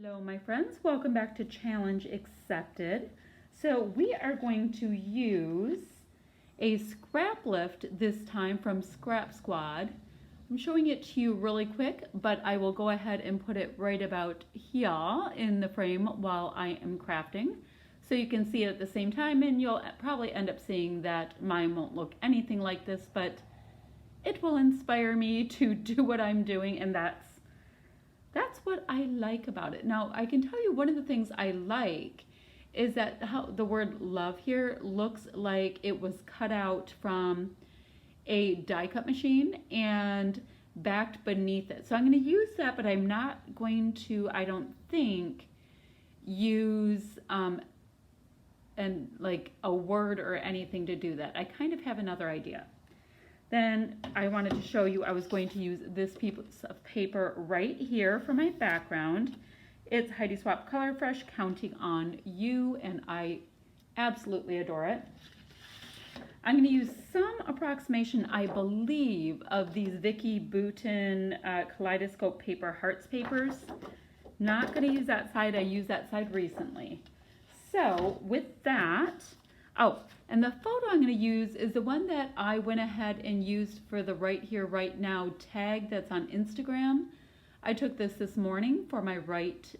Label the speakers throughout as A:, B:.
A: Hello my friends, welcome back to Challenge Accepted. So we are going to use a Scraplift this time from Scrap Squad. I'm showing it to you really quick, but I will go ahead and put it right about here in the frame while I am crafting. So you can see it at the same time, and you'll probably end up seeing that mine won't look anything like this, but it will inspire me to do what I'm doing, and that's what I like about it. Now, I can tell you one of the things I like is that how the word love here looks like it was cut out from a die cut machine and backed beneath it. So I'm going to use that, but I'm not going to, I don't think, use and like a word or anything to do that. I kind of have another idea. Then I wanted to show you I was going to use this piece of paper right here for my background. It's Heidi Swapp Color Fresh Counting on You, and I absolutely adore it. I'm going to use some approximation, I believe, of these Vicki Boutin Kaleidoscope Paper Hearts papers. Not going to use that side. I used that side recently. So with that, oh, and the photo I'm going to use is the one that I went ahead and used for the Right Here, Right Now tag that's on Instagram. I took this morning for my Right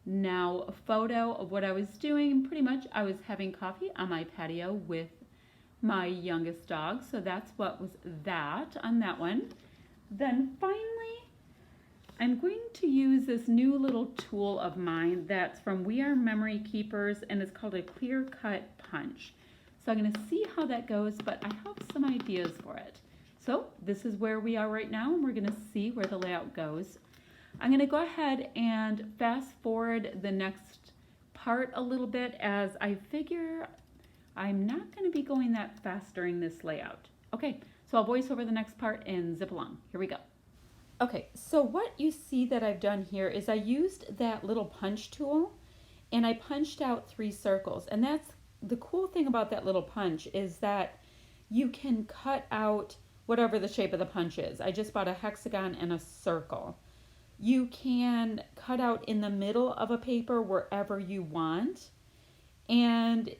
A: Now photo of what I was doing. Pretty much I was having coffee on my patio with my youngest dog. So that's what was that on that one. Then finally, I'm going to use this new little tool of mine that's from We Are Memory Keepers, and it's called a Clear Cut Punch. So I'm going to see how that goes, but I have some ideas for it. So this is where we are right now, and we're going to see where the layout goes. I'm going to go ahead and fast forward the next part a little bit, as I figure I'm not going to be going that fast during this layout. Okay, so I'll voice over the next part and zip along. Here we go. Okay, so what you see that I've done here is I used that little punch tool and I punched out 3 circles. And that's the cool thing about that little punch, is that you can cut out whatever the shape of the punch is. I just bought a hexagon and a circle. You can cut out in the middle of a paper wherever you want and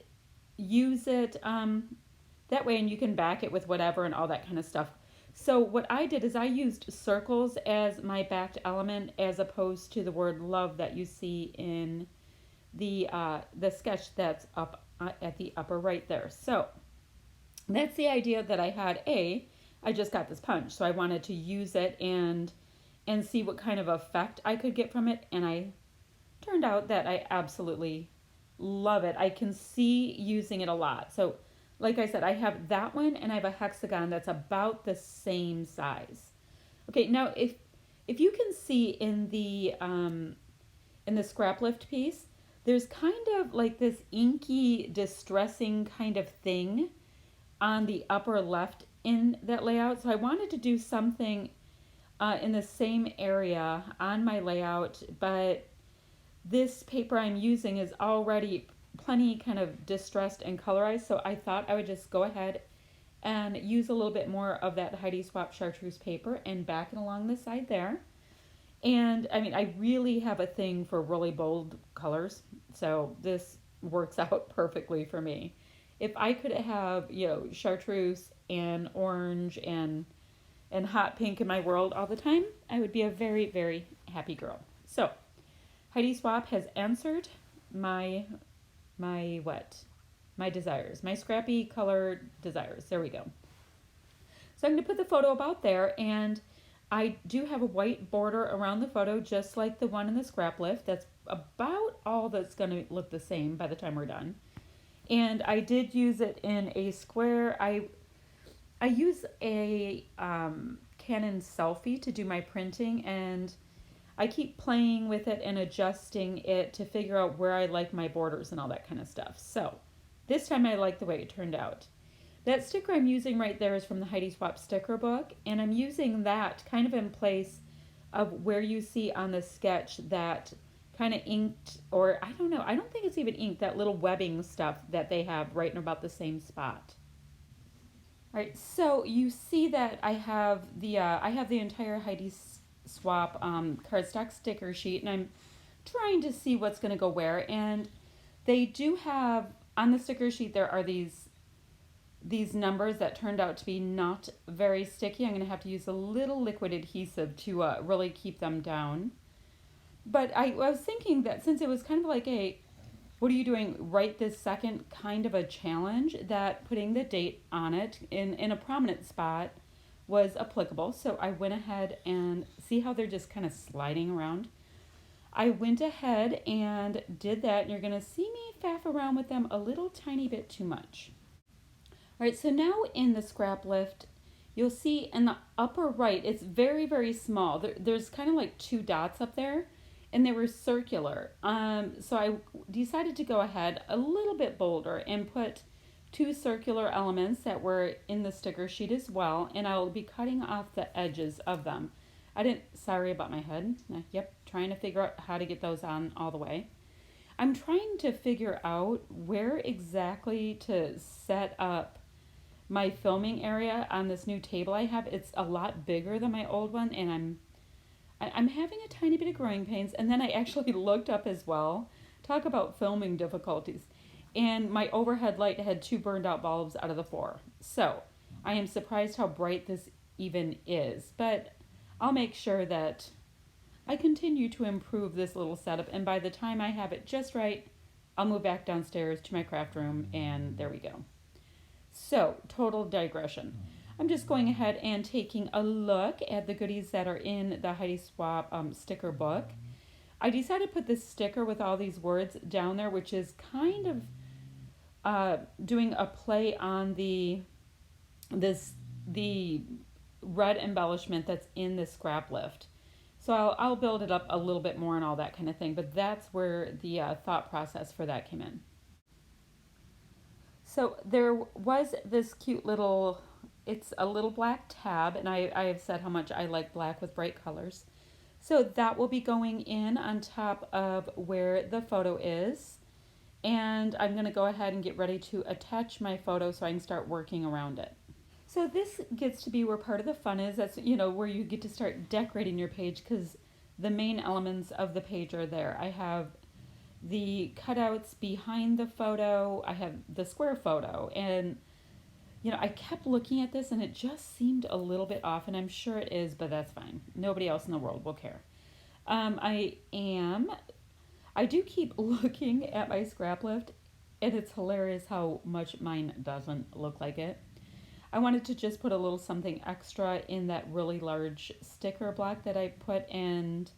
A: use it that way, and you can back it with whatever and all that kind of stuff. So what I did is I used circles as my backed element, as opposed to the word love that you see in the sketch that's up at the upper right there. So that's the idea that I had. I just got this punch, so I wanted to use it and see what kind of effect I could get from it, and I turned out that I absolutely love it. I can see using it a lot. So like I said, I have that one, and I have a hexagon that's about the same size. Okay, now if you can see in the Scraplift piece, there's kind of like this inky, distressing kind of thing on the upper left in that layout. So I wanted to do something in the same area on my layout, but this paper I'm using is already plenty kind of distressed and colorized, so I thought I would just go ahead and use a little bit more of that Heidi Swapp chartreuse paper and back it along the side there. And I mean, I really have a thing for really bold colors, so this works out perfectly for me. If I could have, chartreuse and orange and hot pink in my world all the time, I would be a very, very happy girl. So Heidi Swapp has answered my desires, my scrappy color desires. There we go. So I'm going to put the photo about there, and I do have a white border around the photo, just like the one in the Scraplift. That's about all that's going to look the same by the time we're done. And I did use it in a square. I use a Canon Selfie to do my printing, and I keep playing with it and adjusting it to figure out where I like my borders and all that kind of stuff. So this time I like the way it turned out. That sticker I'm using right there is from the Heidi Swapp sticker book, and I'm using that kind of in place of where you see on the sketch that kind of inked, or I don't know, I don't think it's even inked, that little webbing stuff that they have right in about the same spot. All right, so you see that I have the entire Heidi Swapp cardstock sticker sheet, and I'm trying to see what's going to go where. And they do have, on the sticker sheet, there are these numbers that turned out to be not very sticky. I'm going to have to use a little liquid adhesive to really keep them down. But I was thinking that since it was kind of like a, what are you doing right this second kind of a challenge, that putting the date on it in a prominent spot was applicable. So I went ahead and see how they're just kind of sliding around. I went ahead and did that, and you're going to see me faff around with them a little tiny bit too much. All right, so now in the Scraplift, you'll see in the upper right, it's very, very small. There's kind of like 2 dots up there, and they were circular. So I decided to go ahead a little bit bolder and put 2 circular elements that were in the sticker sheet as well, and I'll be cutting off the edges of them. Sorry about my head. Yep, trying to figure out how to get those on all the way. I'm trying to figure out where exactly to set up my filming area on this new table I have. It's a lot bigger than my old one, and I'm having a tiny bit of growing pains. And then I actually looked up as well. Talk about filming difficulties. And my overhead light had 2 burned out bulbs out of the 4. So I am surprised how bright this even is. But I'll make sure that I continue to improve this little setup. And by the time I have it just right, I'll move back downstairs to my craft room, and there we go. So, total digression. I'm just going ahead and taking a look at the goodies that are in the Heidi Swapp sticker book. I decided to put this sticker with all these words down there, which is kind of doing a play on the red embellishment that's in the Scraplift. So I'll build it up a little bit more and all that kind of thing, but that's where the thought process for that came in. So there was this cute little, it's a little black tab, and I have said how much I like black with bright colors. So that will be going in on top of where the photo is. And I'm going to go ahead and get ready to attach my photo so I can start working around it. So this gets to be where part of the fun is. That's, where you get to start decorating your page, because the main elements of the page are there. I have the cutouts behind the photo. I have the square photo. And, I kept looking at this and it just seemed a little bit off, and I'm sure it is, but that's fine. Nobody else in the world will care. I do keep looking at my Scraplift, and it's hilarious how much mine doesn't look like it. I wanted to just put a little something extra in that really large sticker block that I put, and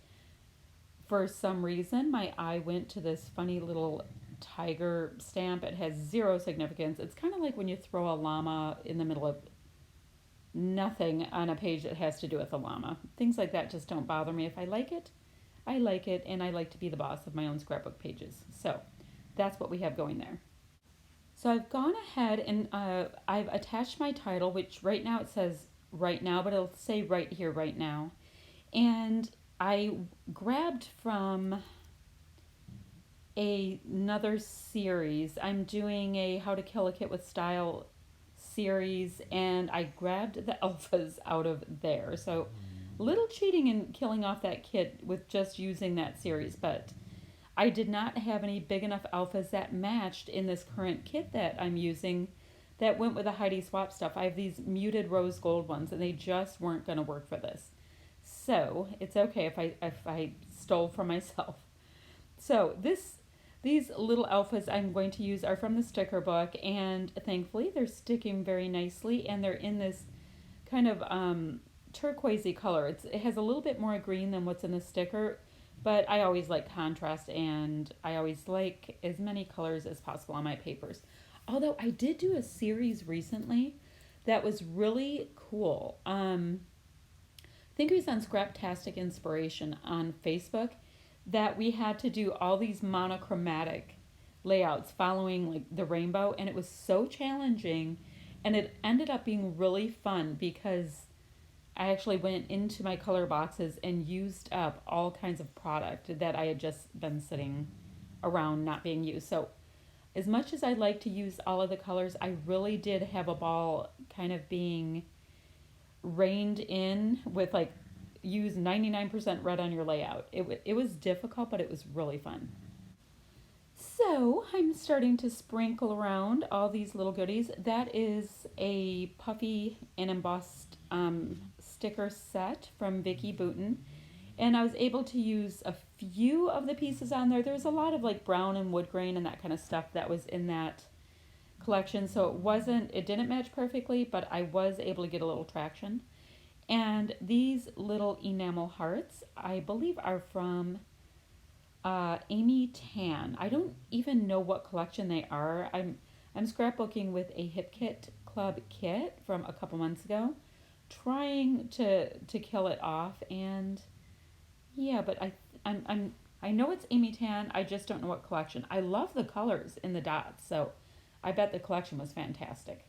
A: for some reason my eye went to this funny little tiger stamp. It has 0 significance. It's kind of like when you throw a llama in the middle of nothing on a page that has to do with a llama. Things like that just don't bother me. If I like it, I like it, and I like to be the boss of my own scrapbook pages. So that's what we have going there. So I've gone ahead and I've attached my title, which right now it says right now, but it'll say right here, right now. And I grabbed from another series. I'm doing a How to Kill a Kit with Style series, and I grabbed the alphas out of there. So little cheating in killing off that kit with just using that series, but I did not have any big enough alphas that matched in this current kit that I'm using that went with the Heidi Swapp stuff. I have these muted rose gold ones, and they just weren't going to work for this. So it's okay if I stole from myself. So these little alphas I'm going to use are from the sticker book, and thankfully they're sticking very nicely, and they're in this kind of turquoisey color. It has a little bit more green than what's in the sticker, but I always like contrast, and I always like as many colors as possible on my papers. Although I did do a series recently that was really cool. I think it was on Scraptastic Inspiration on Facebook, that we had to do all these monochromatic layouts following like the rainbow, and it was so challenging, and it ended up being really fun because I actually went into my color boxes and used up all kinds of product that I had just been sitting around not being used. So as much as I like to use all of the colors, I really did have a ball kind of being reined in with use 99% red on your layout. It was difficult, but it was really fun. So I'm starting to sprinkle around all these little goodies. That is a puffy and embossed sticker set from Vicky Booten. And I was able to use a few of the pieces on there. There was a lot of like brown and wood grain and that kind of stuff that was in that collection. So it didn't match perfectly, but I was able to get a little traction. And these little enamel hearts, I believe, are from Amy Tan. I don't even know what collection they are. I'm scrapbooking with a Hip Kit Club kit from a couple months ago, trying to kill it off. And yeah, but I know it's Amy Tan. I just don't know what collection. I love the colors in the dots, so I bet the collection was fantastic.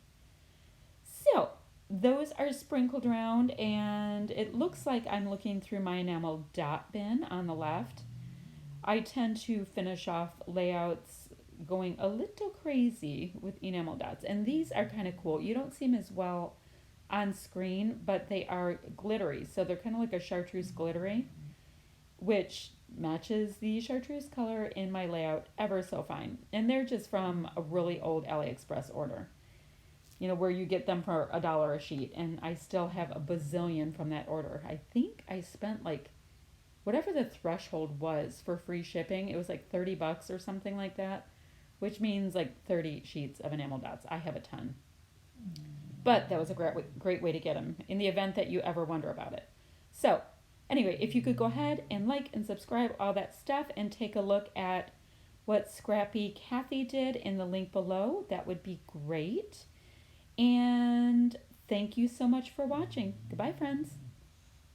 A: So those are sprinkled around, and it looks like I'm looking through my enamel dot bin on the left. I tend to finish off layouts going a little crazy with enamel dots, and these are kind of cool. You don't see them as well on screen, but they are glittery, so they're kind of like a chartreuse glittery, which matches the chartreuse color in my layout ever so fine. And they're just from a really old AliExpress order, where you get them for $1 a sheet, and I still have a bazillion from that order. I think I spent like whatever the threshold was for free shipping. It was like $30 or something like that, which means like 30 sheets of enamel dots. I have a ton. But that was a great way to get them in the event that you ever wonder about it. So anyway, if you could go ahead and like and subscribe, all that stuff, and take a look at what Scrappy Kathy did in the link below, that would be great. And thank you so much for watching. Goodbye, friends.